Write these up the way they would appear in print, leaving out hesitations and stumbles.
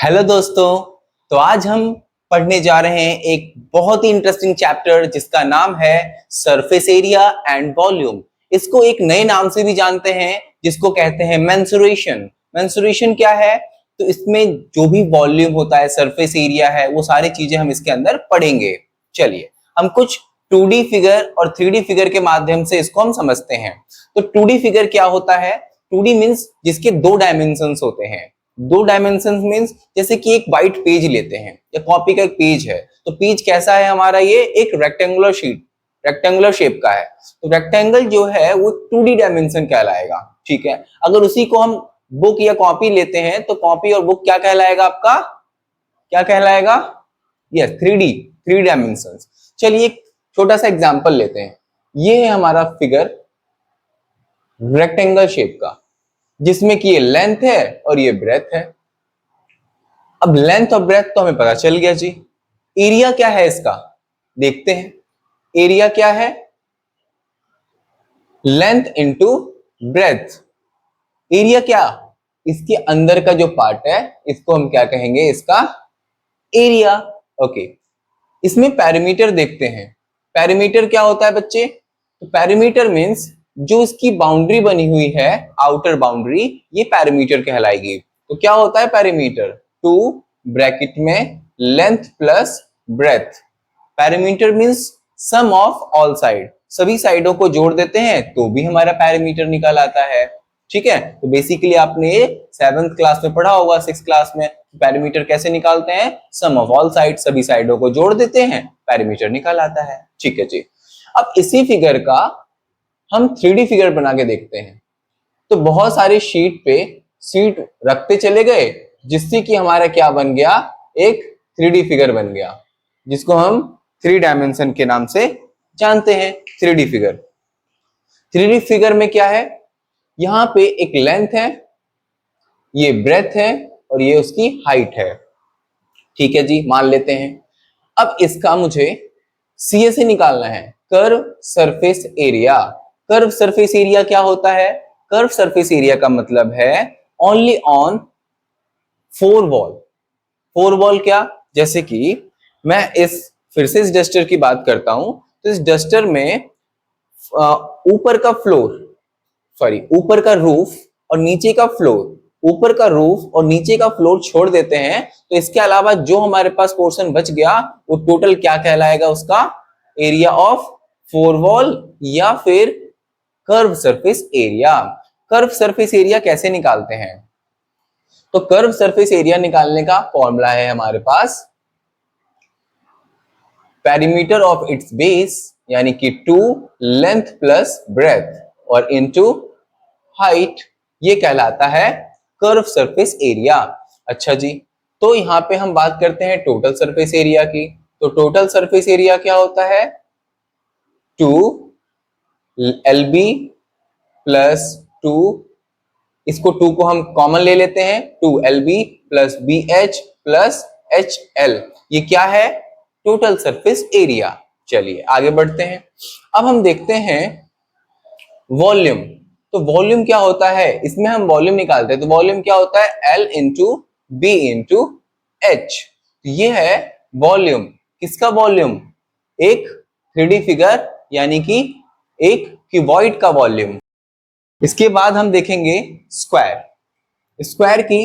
Hello दोस्तों। तो आज हम पढ़ने जा रहे हैं एक बहुत ही इंटरेस्टिंग चैप्टर जिसका नाम है सरफेस एरिया एंड वॉल्यूम। इसको एक नए नाम से भी जानते हैं जिसको कहते हैं मेंसुरेशन। मेंसुरेशन क्या है? तो इसमें जो भी वॉल्यूम होता है, सरफेस एरिया है, वो सारी चीजें हम इसके अंदर पढ़ेंगे। चलिए हम कुछ 2D फिगर और 3D फिगर के माध्यम से इसको हम समझते हैं। तो 2D फिगर क्या होता है? 2D मीन्स जिसके दो डायमेंशंस होते हैं। दो डायमेंशंस मीन्स जैसे कि एक व्हाइट पेज लेते हैं या कॉपी का एक पेज है, तो पेज कैसा है हमारा? ये एक रेक्टेंगुलर शीट, रेक्टेंगुलर शेप का है। तो रेक्टेंगल जो है वो 2D डायमेंशन कहलाएगा। ठीक है, अगर उसी को हम बुक या कॉपी लेते हैं तो कॉपी और बुक क्या कहलाएगा आपका? क्या कहलाएगा? Yes, 3 dimensions. चलिए एक छोटा सा एग्जांपल लेते हैं। ये है हमारा फिगर रेक्टेंगल शेप का, जिसमें कि ये लेंथ है और ये ब्रेथ है। अब लेंथ और ब्रेथ तो हमें पता चल गया जी। एरिया क्या है इसका? देखते हैं। एरिया क्या है? Length into breadth. एरिया क्या? इसके अंदर का जो पार्ट है इसको हम क्या कहेंगे? इसका एरिया। ओके, इसमें पैरामीटर देखते हैं। पैरामीटर क्या होता है बच्चे? तो पैरामीटर मीन्स जो इसकी बाउंड्री बनी हुई है, आउटर बाउंड्री, ये पैरामीटर कहलाएगी। तो क्या होता है पैरामीटर? 2 ब्रैकेट में length plus breadth. Parameter means sum of all side, सभी साइडों को जोड़ देते हैं तो भी हमारा पैरामीटर निकल आता है। ठीक है, तो बेसिकली आपने 7th क्लास में पढ़ा होगा, 6th क्लास में पैरामीटर कैसे निकालते हैं? सम ऑफ ऑल साइड, सभी साइडों को जोड़ देते हैं, पैरामीटर निकल आता है। ठीक है जी। अब इसी फिगर का हम 3D फिगर बना के देखते हैं। तो बहुत सारी शीट पे शीट रखते चले गए, जिससे कि हमारा क्या बन गया? एक 3D फिगर बन गया, जिसको हम 3 डायमेंशन के नाम से जानते हैं। 3D figure. 3D फिगर में क्या है? यहां पे एक लेंथ है, ये ब्रेथ है और ये उसकी हाइट है। ठीक है जी, मान लेते हैं। अब इसका मुझे सीए से निकालना है, curve surface area. Curve surface area क्या होता है? कर्व सरफेस एरिया का मतलब है ओनली ऑन 4 वॉल। 4 वॉल क्या? जैसे कि मैं फिर से इस डस्टर की बात करता हूं, तो इस डस्टर में ऊपर का फ्लोर, सॉरी ऊपर का रूफ और नीचे का फ्लोर, ऊपर का रूफ और नीचे का फ्लोर छोड़ देते हैं, तो इसके अलावा जो हमारे पास पोर्शन बच गया वो टोटल क्या कहलाएगा? उसका एरिया ऑफ 4 वॉल या फिर curve surface area. Curve surface area कैसे निकालते हैं? तो कर्व सरफेस एरिया निकालने का फॉर्मूला है हमारे पास पेरीमीटर ऑफ इट्स बेस, यानी कि 2 लेंथ प्लस ब्रेथ और इनटू हाइट, ये कहलाता है कर्व सरफेस एरिया। अच्छा जी, तो यहां पे हम बात करते हैं टोटल सरफेस एरिया की। तो टोटल सरफेस एरिया क्या होता है? 2 LB प्लस 2, इसको 2 को हम कॉमन ले लेते हैं, 2 LB plus BH plus HL, ये क्या है? Total surface area. चलिए आगे बढ़ते हैं। अब हम देखते हैं वॉल्यूम। तो वॉल्यूम क्या होता है? इसमें हम वॉल्यूम निकालते हैं, तो वॉल्यूम क्या होता है? L into B into H. ये है वॉल्यूम। किसका वॉल्यूम? एक 3D फिगर, यानी कि एक क्यूबॉइड का वॉल्यूम। इसके बाद हम देखेंगे स्क्वायर। स्क्वायर की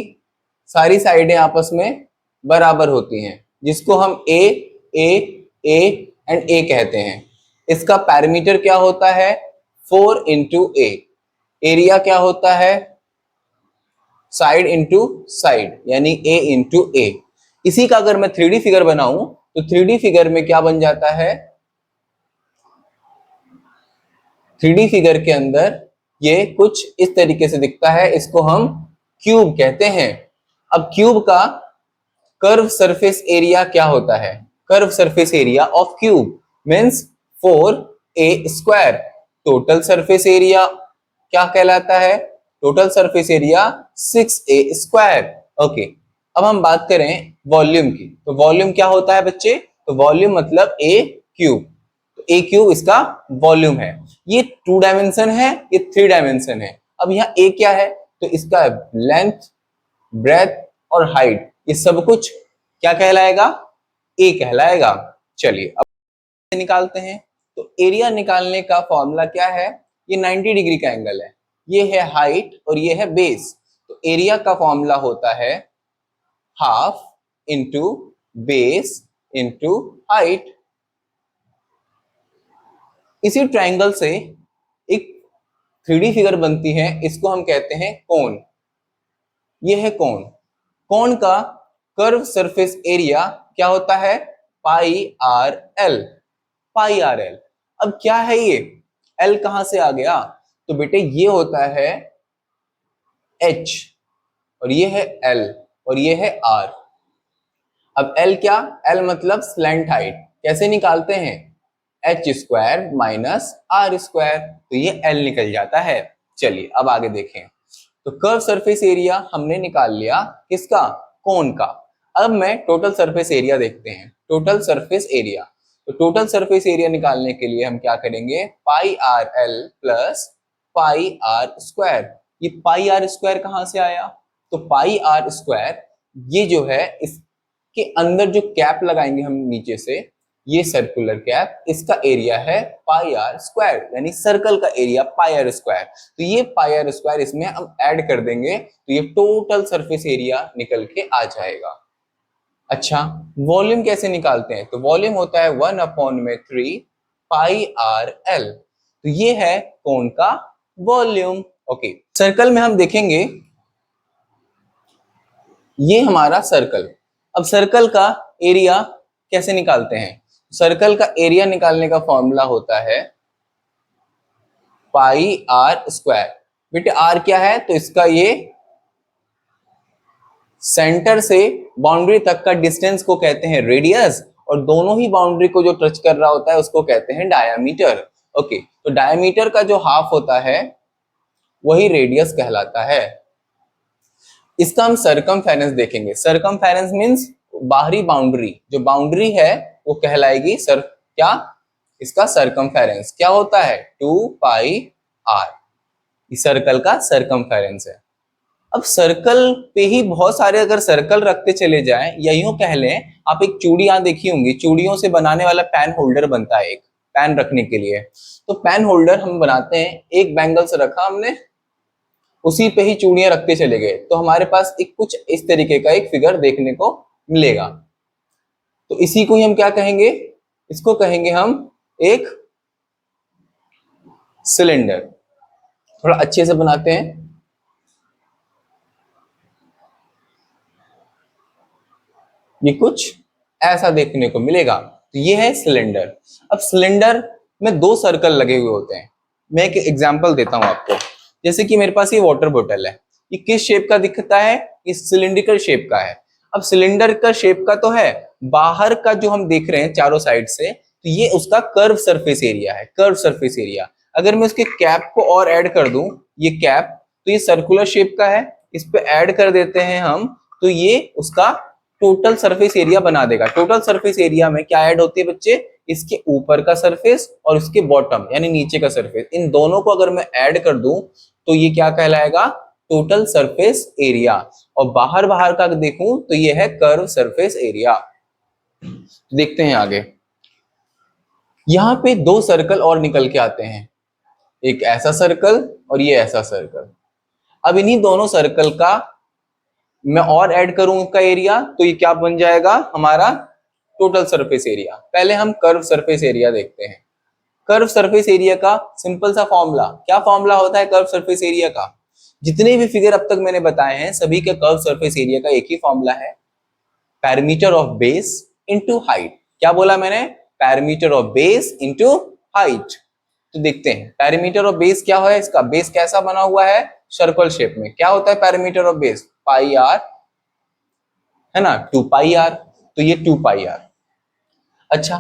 सारी साइडें आपस में बराबर होती हैं, जिसको हम ए ए ए एंड ए कहते हैं। इसका पैरामीटर क्या होता है? 4 इंटू ए। एरिया क्या होता है? साइड इंटू साइड, यानी ए इंटू ए। इसी का अगर मैं 3D फिगर बनाऊं तो 3D फिगर में क्या बन जाता है? 3D फिगर के अंदर ये कुछ इस तरीके से दिखता है, इसको हम क्यूब कहते हैं। अब क्यूब का कर्व सरफेस एरिया क्या होता है? Curve surface area of cube means 4a square. Total surface area क्या कहलाता है? Total surface area 6a square. Okay, अब हम बात करें वॉल्यूम की। तो वॉल्यूम क्या होता है बच्चे? तो वॉल्यूम मतलब a क्यूब। तो a क्यूब इसका वॉल्यूम है। ये 2 डायमेंशन है, ये 3 डायमेंशन है। अब यहाँ a क्या है? तो इसका लेंथ, ब्रेथ और हाइट, ये सब कुछ क्या कहलाएगा, ए कहलाएगा। चलिए अब निकालते हैं। तो एरिया निकालने का फॉर्मूला क्या है, ये 90 डिग्री का एंगल है, ये है हाइट और ये है बेस। तो एरिया का फॉर्मूला होता है half into base into height. इसी ट्रायंगल से एक 3D फिगर बनती है, इसको हम कहते हैं कोन। ये है कोन। कोन का कर्व सरफेस एरिया क्या होता है, पाई आर एल। पाई आर एल। अब क्या है ये, एल कहां से आ गया, तो बेटे ये होता है एच और ये है एल और ये है आर। अब एल क्या, एल मतलब स्लैंट हाइट, कैसे निकालते हैं, H square minus R square, तो ये एल निकल जाता है। चलिए अब आगे देखें। तो कर्व सरफेस एरिया हमने निकाल लिया, किसका, कोन का। अब मैं टोटल सरफेस एरिया देखते हैं, टोटल सरफेस एरिया। तो टोटल सरफेस एरिया निकालने के लिए हम क्या करेंगे, pi R L plus pi R square. ये पाई आर स्क्वायर कहां से आया, तो पाई आर स्क्वायर ये जो है इसके अंदर जो कैप लगाएंगे हम नीचे से, ये सर्कुलर कैप, इसका एरिया है पाई आर स्क्वायर, यानी सर्कल का एरिया पाई आर स्क्वायर। तो ये पाई आर स्क्वायर इसमें हम ऐड कर देंगे तो ये टोटल सरफेस एरिया निकल के आ जाएगा। अच्छा, वॉल्यूम कैसे निकालते हैं, तो वॉल्यूम होता है 1/3 पाई आर एल। तो ये है कोन का वॉल्यूम। ओके, सर्कल में हम देखेंगे, ये हमारा सर्कल। अब सर्कल का एरिया कैसे निकालते हैं, सर्कल का एरिया निकालने का फॉर्मूला होता है पाई आर स्क्वायर। बेटे आर क्या है, तो इसका ये सेंटर से बाउंड्री तक का डिस्टेंस को कहते हैं रेडियस, और दोनों ही बाउंड्री को जो टच कर रहा होता है उसको कहते हैं डायामीटर। ओके, तो डायामीटर का जो हाफ होता है वही रेडियस कहलाता है। इसका हम सरकमफेरेंस देखेंगे। सरकमफेरेंस मींस बाहरी बाउंड्री, जो बाउंड्री है वो कहलाएगी सर क्या, इसका सरकमफेरेंस क्या होता है, 2 पाई आर। इस सर्कल का सरकमफेरेंस है। अब सर्कल पे ही बहुत सारे अगर सर्कल रखते चले जाएं, या यूं कह लें, आप एक चूड़ी यहां देखी होंगी, चूड़ियों से बनाने वाला पेन होल्डर बनता है, एक पेन रखने के लिए। तो पेन होल्डर हम बनाते हैं, एक बैंगल से रखा हमने, उसी पे ही चूड़ियां रखते चले गए, तो हमारे पास एक कुछ इस तरीके का एक फिगर देखने को मिलेगा। तो इसी को ही हम क्या कहेंगे, इसको कहेंगे हम एक सिलेंडर। थोड़ा अच्छे से बनाते हैं। ये कुछ ऐसा देखने को मिलेगा, तो ये है सिलेंडर। अब सिलेंडर में दो सर्कल लगे हुए होते हैं। मैं एक एग्जांपल देता हूं आपको, जैसे कि मेरे पास ये वाटर बोतल है, ये किस शेप का दिखता है, ये सिलिंड्रिकल शेप का है। अब सिलेंडर का शेप का तो है, बाहर का जो हम देख रहे हैं चारों साइड से, तो ये उसका कर्व सरफेस एरिया है, कर्व सरफेस एरिया। अगर मैं उसके कैप को और ऐड कर दूं, ये कैप, तो ये सर्कुलर शेप का है, इस पे ऐड कर देते हैं हम, तो ये उसका टोटल सरफेस एरिया बना देगा। टोटल सरफेस एरिया में क्या ऐड होती है बच्चे, इसके ऊपर का सरफेस और इसके बॉटम यानी नीचे का सरफेस, इन दोनों को अगर मैं ऐड कर दूं तो ये क्या कहलाएगा, टोटल सरफेस एरिया। और बाहर बाहर का देखूं तो ये है कर्व सरफेस एरिया। देखते हैं आगे, यहां पे दो सर्कल और निकल के आते हैं, एक ऐसा सर्कल और ये ऐसा सर्कल। अब इन्हीं दोनों सर्कल का मैं और ऐड करूं इसका एरिया, तो ये क्या बन जाएगा हमारा टोटल सरफेस एरिया। पहले हम कर्व सरफेस एरिया देखते हैं। कर्व सरफेस एरिया का सिंपल सा फॉर्मूला, क्या फॉर्मूला होता है कर्व सरफेस एरिया का, जितने भी फिगर अब तक मैंने बताए हैं सभी के कर्व सरफेस एरिया का एक ही फॉर्मूला है, parameter of base into height. क्या बोला मैंने, parameter of base into height. तो देखते हैं पैरामीटर ऑफ बेस क्या है, इसका बेस कैसा बना हुआ है, सर्कल शेप में। क्या होता है parameter of base, pi R है ना, 2 पाई आर, तो ये 2 पाई आर। अच्छा,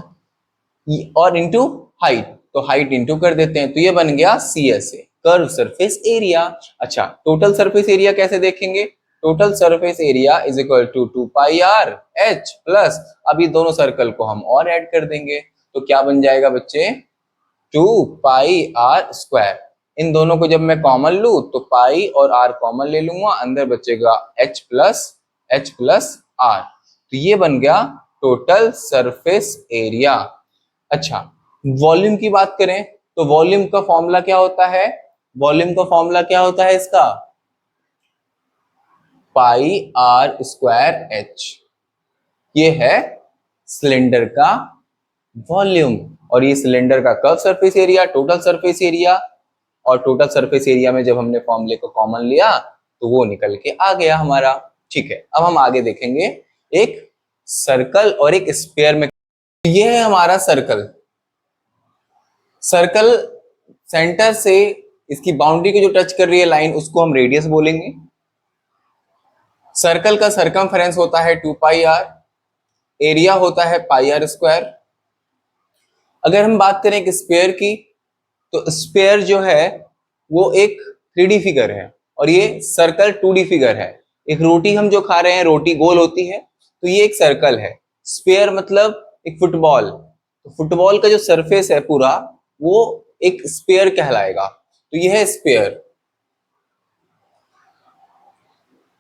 और इंटू हाइट, तो हाइट इंटू कर देते हैं, तो ये बन गया CSA, कर्व सरफेस एरिया। अच्छा, टोटल सरफेस एरिया कैसे देखेंगे, total surface area is equal to 2 pi R H plus, अभी दोनों सर्कल को हम और ऐड कर देंगे, तो क्या बन जाएगा बच्चे, 2 पाई आर स्क्वायर। इन दोनों को जब मैं कॉमन लूं तो पाई और आर कॉमन ले लूंगा, अंदर बचेगा एच प्लस आर, तो ये बन गया टोटल सरफेस एरिया। अच्छा, वॉल्यूम की बात करें तो वॉल्यूम का फॉर्मूला क्या होता है? वॉल्यूम का फॉर्मूला क्या होता है इसका? पाई आर स्क्वायर एच। ये है सिलेंडर का वॉल्यूम, और ये सिलेंडर का curve surface area, total surface area. और टोटल सरफेस एरिया में जब हमने फॉर्मूले को कॉमन लिया तो वो निकल के आ गया हमारा। ठीक है, अब हम आगे देखेंगे एक सर्कल और एक स्फीयर में। ये है हमारा सर्कल। सर्कल सेंटर से इसकी बाउंड्री को जो टच कर रही है लाइन, उसको हम रेडियस बोलेंगे। सर्कल का सरकमफेरेंस होता है 2 पाई आर, एरिया होता है पाई आर स्क्वायर। अगर हम बात करें एक स्फीयर की, तो स्फीयर जो है वो एक 3D फिगर है और ये सर्कल 2D फिगर है। एक रोटी हम जो खा रहे हैं, रोटी गोल होती है, तो ये एक सर्कल है। स्फीयर मतलब एक फुटबॉल, तो फुटबॉल का जो सरफेस है पूरा, वो एक स्फीयर कहलाएगा। तो ये है स्फीयर।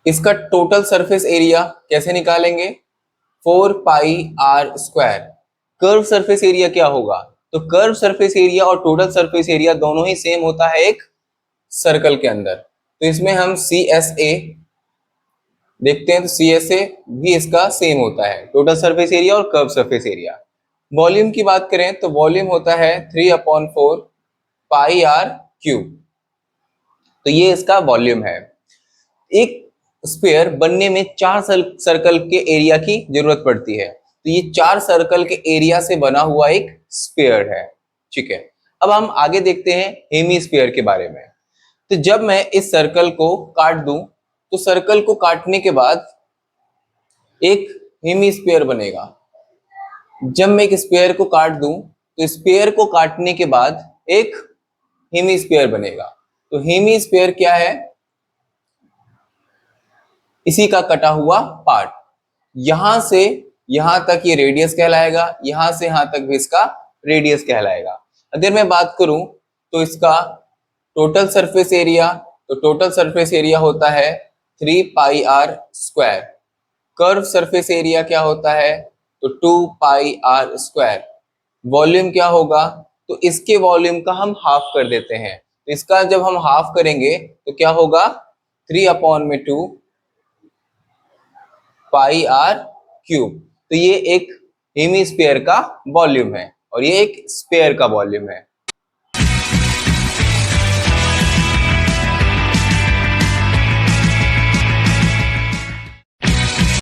इसका टोटल सरफेस एरिया कैसे निकालेंगे? 4 pi R square. Curve surface area क्या होगा? तो कर्व सरफेस एरिया और टोटल सरफेस एरिया दोनों ही सेम होता है एक सर्कल के अंदर। तो इसमें हम CSA देखते हैं, तो CSA भी इसका सेम होता है, टोटल सरफेस एरिया और कर्व सरफेस एरिया। वॉल्यूम की बात करें तो वॉल्यूम होता है 3/4 पाई आर क्यूब। तो ये इसका वॉल्यूम है। एक स्फीयर बनने में 4 सर्कल के एरिया की जरूरत पड़ती है, तो ये 4 सर्कल के एरिया से बना हुआ एक स्फीयर है। ठीक है, अब हम आगे देखते हैं हेमीस्फीयर के बारे में। तो जब मैं इस सर्कल को काट दूं, तो सर्कल को काटने के बाद एक हेमीस्फीयर बनेगा। जब मैं एक स्फीयर को काट दूं, तो स्फीयर को काटने के बाद एक हेमीस्फीयर बनेगा। तो हेमीस्फीयर क्या है? इसी का कटा हुआ पार्ट। यहां से यहां तक ये रेडियस कहलाएगा, यहां से यहां तक भी इसका रेडियस कहलाएगा। अगर मैं बात करूं तो इसका टोटल सरफेस एरिया, तो टोटल सरफेस एरिया होता है 3 pi R square. Curve surface area क्या होता है? तो 2 पाई आर स्क्वायर। वॉल्यूम क्या होगा? तो इसके वॉल्यूम का हम हाफ कर देते हैं, तो इसका जब हम हाफ करेंगे तो क्या होगा? 3/2 पाई आर क्यूब। तो ये एक हेमीस्फीयर का वॉल्यूम है और ये एक स्फीयर का वॉल्यूम है।